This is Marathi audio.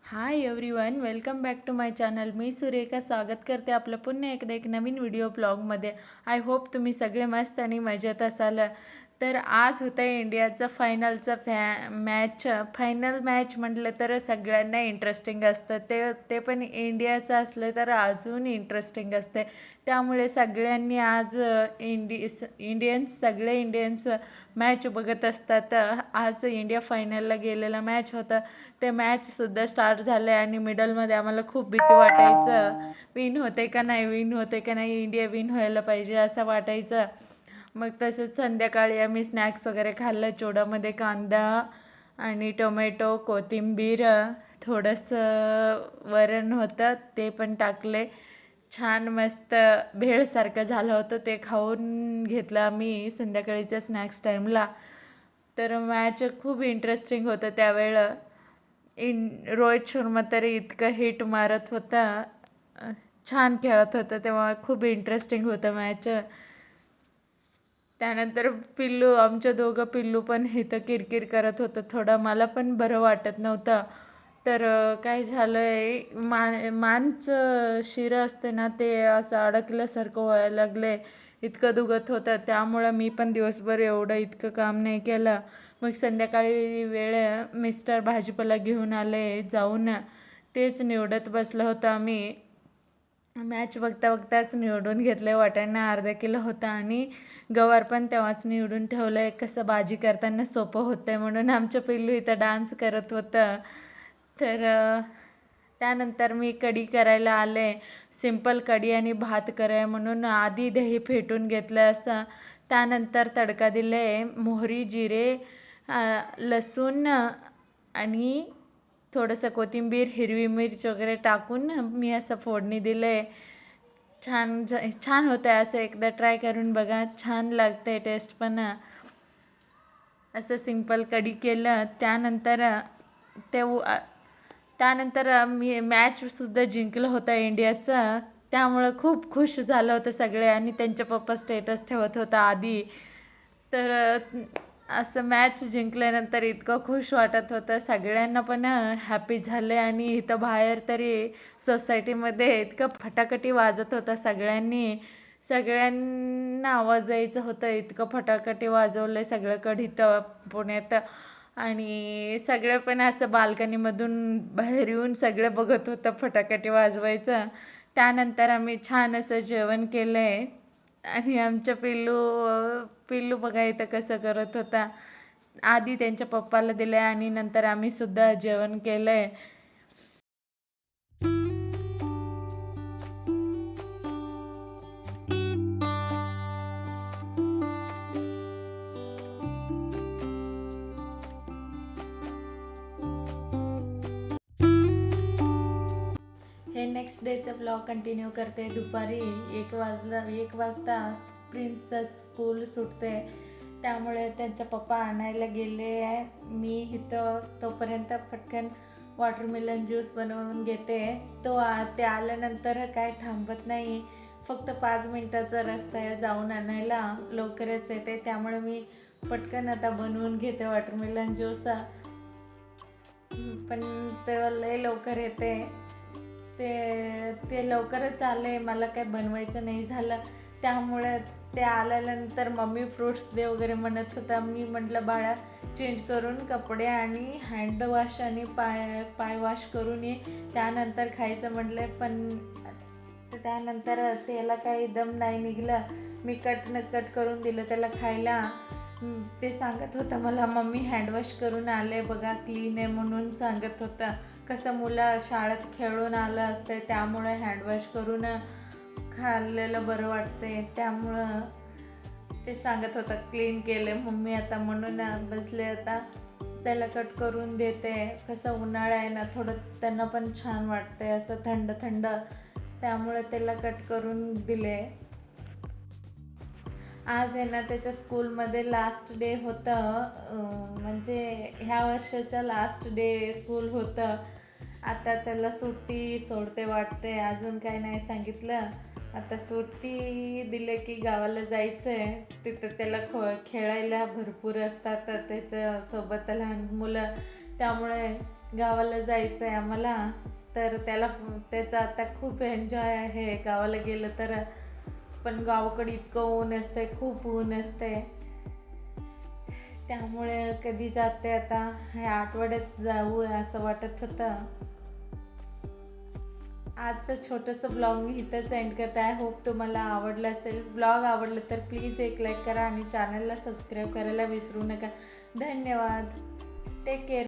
High everyone, welcome back to my channel. मी सुरेखा स्वागत करते आपलं पुन्हा एकदा एक नवीन व्हिडिओ ब्लॉगमध्ये. आय होप तुम्ही सगळे मस्त आणि मजेत असाल. तर आज होतं आहे इंडियाचं फायनल मॅच म्हटलं तर सगळ्यांना इंटरेस्टिंग असतं. ते पण इंडियाचं असलं तर अजून इंटरेस्टिंग असते. त्यामुळे सगळ्यांनी आज सगळे इंडियन्स मॅच बघत असतात. आज इंडिया फायनलला गेलेला मॅच होता. ते मॅचसुद्धा स्टार्ट झाले आणि मिडलमध्ये आम्हाला खूप भीती वाटायचं, विन होते का नाही, इंडिया विन व्हायला पाहिजे असं वाटायचं. मग तसेच संध्याकाळी आम्ही स्नॅक्स वगैरे खाल्लं. चिवड्यामध्ये कांदा आणि टोमॅटो, कोथिंबीर, थोडंसं वरण होतं ते पण टाकले. छान मस्त भेळसारखं झालं होतं. ते खाऊन घेतलं आम्ही संध्याकाळीच्या स्नॅक्स टाईमला. तर मॅच खूप इंटरेस्टिंग होतं त्यावेळं. रोहित शर्मा तरी इतकं हिट मारत होता, छान खेळत होता, तेव्हा खूप इंटरेस्टिंग होतं मॅच. त्यानंतर आमच्या दोघं पिल्लू पण इथं किरकिर करत होतं थोडं. मला पण बरं वाटत नव्हतं. तर काय झालं आहे, मानचं शिरं असते ना, ते असं अडकल्यासारखं व्हायला लागले, इतकं दुखत होतं. त्यामुळं मी पण दिवसभर एवढं इतकं काम नाही केलं. मग संध्याकाळी मिस्टर भाजीपाला घेऊन आले जाऊन, तेच निवडत बसलं होतं आम्ही. मॅच बघता बघताच निवडून घेतलं. वाटाणा अर्धा किलो होता आणि गवार पण तेव्हाच निवडून ठेवलं आहे. कसं भाजी करताना सोपं होतं आहे म्हणून आमचं पिल्लू इथं डान्स करत होतं. तर त्यानंतर मी कढी करायला आले. सिंपल कढी आणि भात कराय म्हणून आधी दही फेटून घेतलं असं. त्यानंतर तडका दिले, मोहरी, जिरे, लसूण आणि थोडंसं कोथिंबीर, हिरवी मिरच वगैरे टाकून मी असं फोडणी दिले. छान होतं आहे. असं एकदा ट्राय करून बघा, छान लागतं आहे टेस्ट पण. असं सिंपल कढी केलं. ते त्यानंतर मी मॅचसुद्धा जिंकलं होतं इंडियाचं. त्यामुळं खूप खुश झालं होतं सगळे आणि त्यांच्या पप्पा स्टेटस ठेवत होता आधी. तर असं मॅच जिंकल्यानंतर इतकं खुश वाटत होतं. सगळ्यांना पण हॅपी झाले आणि इथं बाहेर तरी सोसायटीमध्ये इतकं फटाकटी वाजत होता. सगळ्यांना आवाज यायचं होतं, इतकं फटाकटी वाजवलं सगळीकडे इथं पुण्यात. आणि सगळे पण असं बाल्कनीमधून बाहेर येऊन सगळे बघत होतं फटाकटी वाजवायचं. त्यानंतर आम्ही छान असं जेवण केलं आहे आणि आमचं पिल्लू बघा इथं कसं करत होता. आधी त्यांच्या पप्पाला दिलं आहे आणि नंतर आम्हीसुद्धा जेवण केलं आहे. हे नेक्स्ट डेचं ब्लॉग कंटिन्यू करते. दुपारी 1 वाजता प्रिन्सचं स्कूल सुटते, त्यामुळे त्यांच्या पप्पा आणायला गेले आहे. मी इथं तोपर्यंत पटकन वॉटरमेलन ज्यूस बनवून घेते. ते आल्यानंतर काय थांबत नाही. फक्त 5 मिनटाचा रस्ता आहे जाऊन आणायला, लवकरच येते. त्यामुळे मी पटकन आता बनवून घेते वॉटरमेलन ज्यूस. पण ते लय लवकर येते. ते लवकरच आले, मला काय बनवायचं नाही झालं. त्यामुळे ते आल्यानंतर मम्मी फ्रूट्स दे वगैरे म्हणत होता. मी म्हटलं बाळा चेंज करून कपडे आणि हँड वॉश आणि पाय वॉश करून ये, त्यानंतर खायचं म्हटलं. पण त्यानंतर त्याला काही दम नाही निघलं. मी कट करून दिलं त्याला खायला. ते सांगत होतं मला, मम्मी हँडवॉश करून आले बघा, क्लीन आहे म्हणून सांगत होता. कसं मुलं शाळेत खेळून आलं असतं, त्यामुळे हँडवॉश करून खाल्लेलं बरं वाटते. त्यामुळं ते सांगत होता क्लीन केले मम्मी आता, म्हणून बसले आता त्याला कट करून देते. कसं उन्हाळा आहे ना, थोडं त्यांना पण छान वाटते असं थंड थंड, त्यामुळे त्याला कट करून दिले. आज आहे ना त्याच्या स्कूलमध्ये लास्ट डे होतं, म्हणजे ह्या वर्षाचं लास्ट डे स्कूल होतं. आता त्याला सुट्टी सोडते वाटते, अजून काय नाही सांगितलं. आता सुट्टी दिले की गावाला जायचं आहे. तिथं त्याला खेळायला भरपूर असतात त्याच्यासोबत लहान मुलं, त्यामुळे गावाला जायचं आहे आम्हाला, तर त्याचा आता खूप एन्जॉय आहे गावाला गेलं तर. पण गावाकडे इतकं ऊन असतंय, खूप ऊन असतंय, त्यामुळे कधी जाते आता, ह्या आठवड्यात जाऊ असं वाटत होतं. आजचं छोटंसं ब्लॉग मी इथंच एंड करते. आय होप तुम्हाला आवडलं असेल. ब्लॉग आवडलं तर प्लीज एक लाईक करा आणि चॅनलला सबस्क्राईब करायला विसरू नका. धन्यवाद. Take care.